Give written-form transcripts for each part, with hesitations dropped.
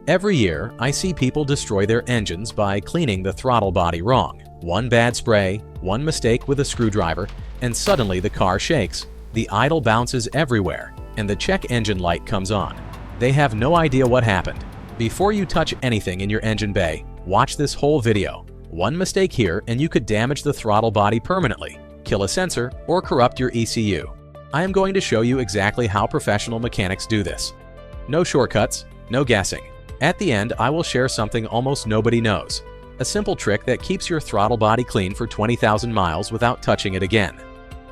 Every year, I see people destroy their engines by cleaning the throttle body wrong. One bad spray, one mistake with a screwdriver, and suddenly the car shakes. The idle bounces everywhere, and the check engine light comes on. They have no idea what happened. Before you touch anything in your engine bay, watch this whole video. One mistake here and you could damage the throttle body permanently, kill a sensor, or corrupt your ECU. I am going to show you exactly how professional mechanics do this. No shortcuts, no guessing. At the end, I will share something almost nobody knows. A simple trick that keeps your throttle body clean for 20,000 miles without touching it again.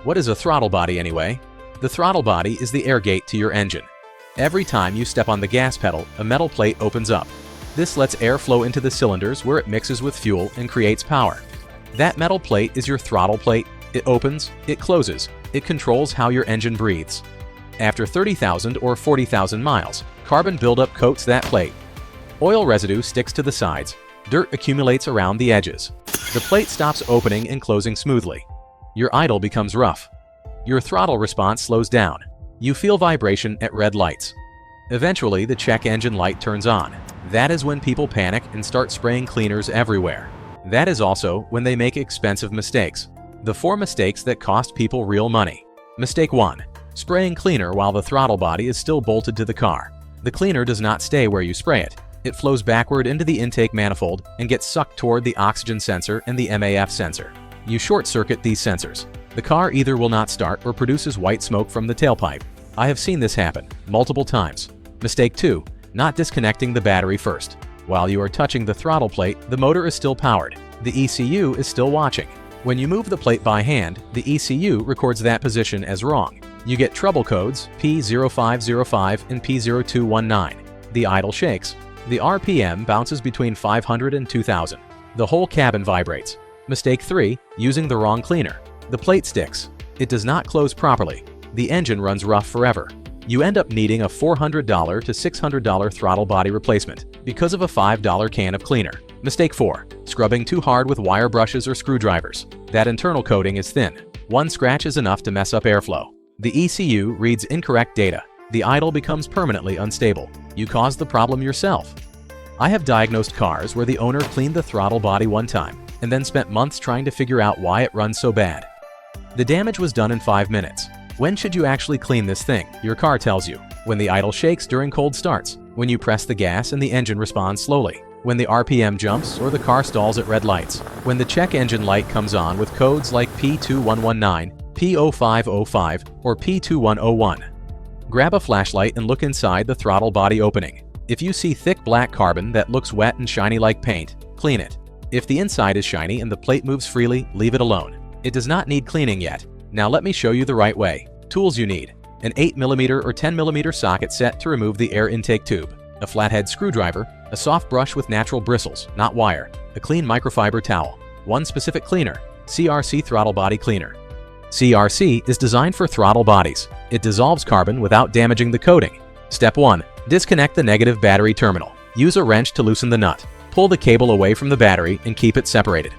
What is a throttle body anyway? The throttle body is the air gate to your engine. Every time you step on the gas pedal, a metal plate opens up. This lets air flow into the cylinders where it mixes with fuel and creates power. That metal plate is your throttle plate. It opens, it closes, it controls how your engine breathes. After 30,000 or 40,000 miles, carbon buildup coats that plate. Oil residue sticks to the sides, dirt accumulates around the edges. The plate stops opening and closing smoothly. Your idle becomes rough. Your throttle response slows down. You feel vibration at red lights. Eventually, the check engine light turns on. That is when people panic and start spraying cleaners everywhere. That is also when they make expensive mistakes. The 4 mistakes that cost people real money. Mistake 1. Spraying cleaner while the throttle body is still bolted to the car. The cleaner does not stay where you spray it. It flows backward into the intake manifold and gets sucked toward the oxygen sensor and the MAF sensor. You short-circuit these sensors. The car either will not start or produces white smoke from the tailpipe. I have seen this happen multiple times. Mistake 2. Not disconnecting the battery first. While you are touching the throttle plate, the motor is still powered. The ECU is still watching. When you move the plate by hand, the ECU records that position as wrong. You get trouble codes P0505 and P0219. The idle shakes. The RPM bounces between 500 and 2000. The whole cabin vibrates. Mistake 3. Using the wrong cleaner. The plate sticks. It does not close properly. The engine runs rough forever. You end up needing a $400 to $600 throttle body replacement because of a $5 can of cleaner. Mistake 4. Scrubbing too hard with wire brushes or screwdrivers. That internal coating is thin. One scratch is enough to mess up airflow. The ECU reads incorrect data. The idle becomes permanently unstable. You caused the problem yourself. I have diagnosed cars where the owner cleaned the throttle body one time and then spent months trying to figure out why it runs so bad. The damage was done in 5 minutes. When should you actually clean this thing? Your car tells you. When the idle shakes during cold starts, when you press the gas and the engine responds slowly, when the RPM jumps or the car stalls at red lights, when the check engine light comes on with codes like P2119, P0505, or P2101. Grab a flashlight and look inside the throttle body opening. If you see thick black carbon that looks wet and shiny like paint, clean it. If the inside is shiny and the plate moves freely, leave it alone. It does not need cleaning yet. Now let me show you the right way. Tools you need: an 8mm or 10mm socket set to remove the air intake tube, a flathead screwdriver, a soft brush with natural bristles, not wire, a clean microfiber towel, one specific cleaner, CRC throttle body cleaner. CRC is designed for throttle bodies. It dissolves carbon without damaging the coating. Step 1. Disconnect the negative battery terminal. Use a wrench to loosen the nut. Pull the cable away from the battery and keep it separated.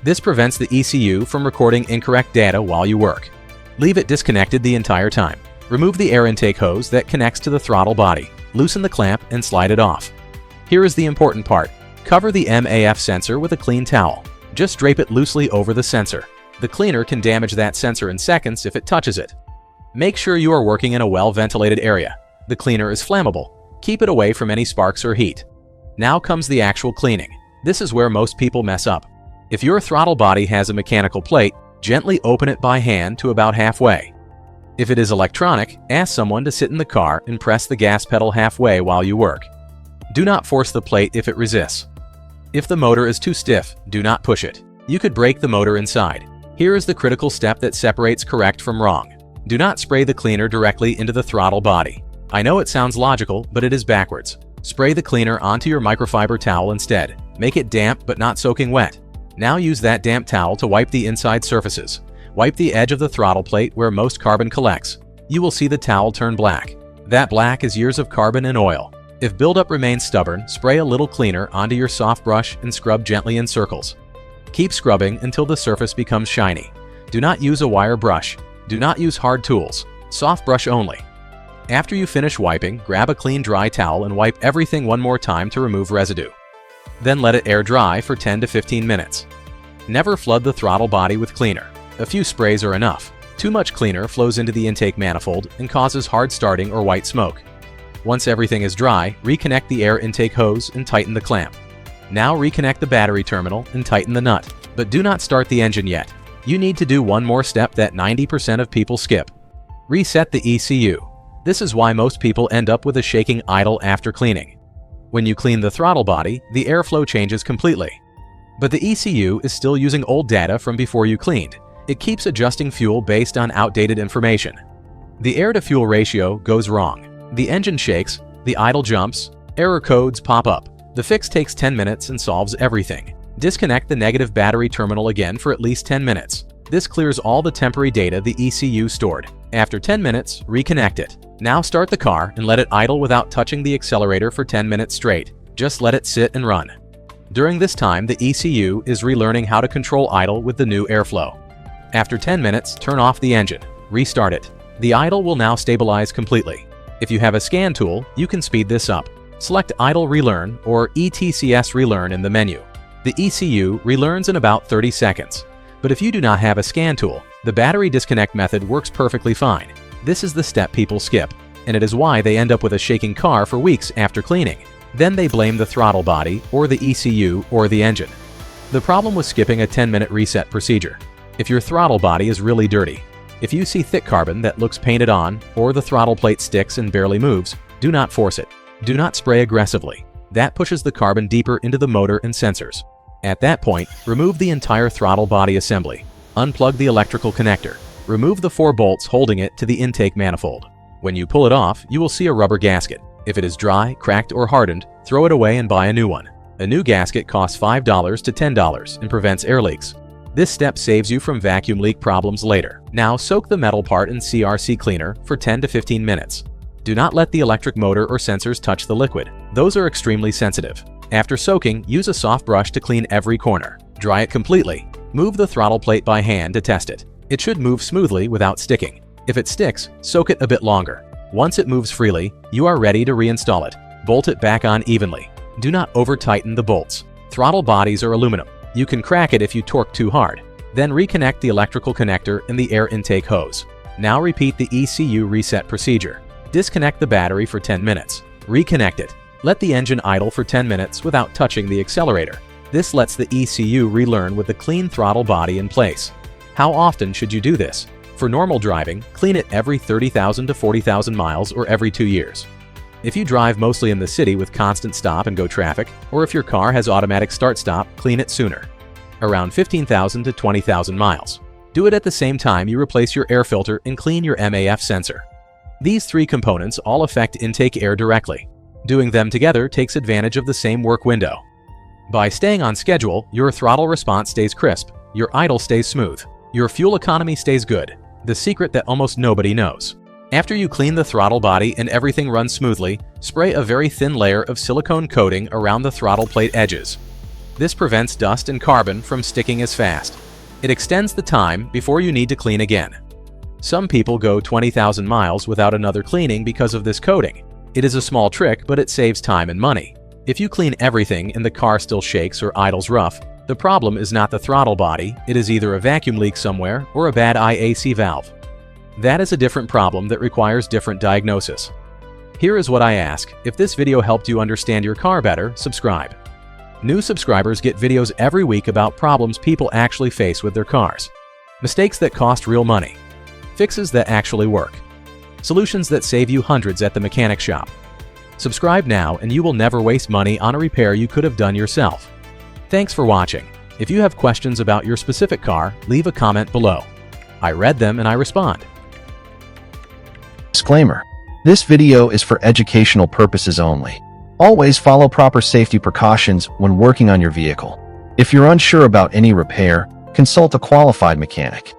This prevents the ECU from recording incorrect data while you work. Leave it disconnected the entire time. Remove the air intake hose that connects to the throttle body. Loosen the clamp and slide it off. Here is the important part. Cover the MAF sensor with a clean towel. Just drape it loosely over the sensor. The cleaner can damage that sensor in seconds if it touches it. Make sure you are working in a well-ventilated area. The cleaner is flammable. Keep it away from any sparks or heat. Now comes the actual cleaning. This is where most people mess up. If your throttle body has a mechanical plate, gently open it by hand to about halfway. If it is electronic, ask someone to sit in the car and press the gas pedal halfway while you work. Do not force the plate if it resists. If the motor is too stiff, do not push it. You could break the motor inside. Here is the critical step that separates correct from wrong. Do not spray the cleaner directly into the throttle body. I know it sounds logical, but it is backwards. Spray the cleaner onto your microfiber towel instead. Make it damp but not soaking wet. Now use that damp towel to wipe the inside surfaces. Wipe the edge of the throttle plate where most carbon collects. You will see the towel turn black. That black is years of carbon and oil. If buildup remains stubborn, spray a little cleaner onto your soft brush and scrub gently in circles. Keep scrubbing until the surface becomes shiny. Do not use a wire brush. Do not use hard tools. Soft brush only. After you finish wiping, grab a clean dry towel and wipe everything one more time to remove residue. Then let it air dry for 10 to 15 minutes. Never flood the throttle body with cleaner. A few sprays are enough. Too much cleaner flows into the intake manifold and causes hard starting or white smoke. Once everything is dry, reconnect the air intake hose and tighten the clamp. Now reconnect the battery terminal and tighten the nut. But do not start the engine yet. You need to do one more step that 90% of people skip. Reset the ECU. This is why most people end up with a shaking idle after cleaning. When you clean the throttle body, the airflow changes completely. But the ECU is still using old data from before you cleaned. It keeps adjusting fuel based on outdated information. The air-to-fuel ratio goes wrong. The engine shakes, the idle jumps, error codes pop up. The fix takes 10 minutes and solves everything. Disconnect the negative battery terminal again for at least 10 minutes. This clears all the temporary data the ECU stored. After 10 minutes, reconnect it. Now start the car and let it idle without touching the accelerator for 10 minutes straight. Just let it sit and run. During this time, the ECU is relearning how to control idle with the new airflow. After 10 minutes, turn off the engine. Restart it. The idle will now stabilize completely. If you have a scan tool, you can speed this up. Select Idle Relearn or ETCS Relearn in the menu. The ECU relearns in about 30 seconds. But if you do not have a scan tool, the battery disconnect method works perfectly fine. This is the step people skip, and it is why they end up with a shaking car for weeks after cleaning. Then they blame the throttle body, or the ECU, or the engine. The problem with skipping a 10-minute reset procedure. If your throttle body is really dirty, if you see thick carbon that looks painted on, or the throttle plate sticks and barely moves, do not force it. Do not spray aggressively. That pushes the carbon deeper into the motor and sensors. At that point, remove the entire throttle body assembly. Unplug the electrical connector. Remove the 4 bolts holding it to the intake manifold. When you pull it off, you will see a rubber gasket. If it is dry, cracked, or hardened, throw it away and buy a new one. A new gasket costs $5 to $10 and prevents air leaks. This step saves you from vacuum leak problems later. Now soak the metal part in CRC cleaner for 10 to 15 minutes. Do not let the electric motor or sensors touch the liquid. Those are extremely sensitive. After soaking, use a soft brush to clean every corner. Dry it completely. Move the throttle plate by hand to test it. It should move smoothly without sticking. If it sticks, soak it a bit longer. Once it moves freely, you are ready to reinstall it. Bolt it back on evenly. Do not over-tighten the bolts. Throttle bodies are aluminum. You can crack it if you torque too hard. Then reconnect the electrical connector and the air intake hose. Now repeat the ECU reset procedure. Disconnect the battery for 10 minutes. Reconnect it. Let the engine idle for 10 minutes without touching the accelerator. This lets the ECU relearn with the clean throttle body in place. How often should you do this? For normal driving, clean it every 30,000 to 40,000 miles or every 2 years. If you drive mostly in the city with constant stop-and-go traffic, or if your car has automatic start-stop, clean it sooner. Around 15,000 to 20,000 miles. Do it at the same time you replace your air filter and clean your MAF sensor. These 3 components all affect intake air directly. Doing them together takes advantage of the same work window. By staying on schedule, your throttle response stays crisp, your idle stays smooth, your fuel economy stays good. The secret that almost nobody knows. After you clean the throttle body and everything runs smoothly, spray a very thin layer of silicone coating around the throttle plate edges. This prevents dust and carbon from sticking as fast. It extends the time before you need to clean again. Some people go 20,000 miles without another cleaning because of this coating. It is a small trick, but it saves time and money. If you clean everything and the car still shakes or idles rough, the problem is not the throttle body, it is either a vacuum leak somewhere or a bad IAC valve. That is a different problem that requires different diagnosis. Here is what I ask: if this video helped you understand your car better, subscribe. New subscribers get videos every week about problems people actually face with their cars. Mistakes that cost real money. Fixes that actually work. Solutions that save you hundreds at the mechanic shop. Subscribe now and you will never waste money on a repair you could have done yourself. Thanks for watching. If you have questions about your specific car, leave a comment below. I read them and I respond. Disclaimer: this video is for educational purposes only. Always follow proper safety precautions when working on your vehicle. If you're unsure about any repair, consult a qualified mechanic.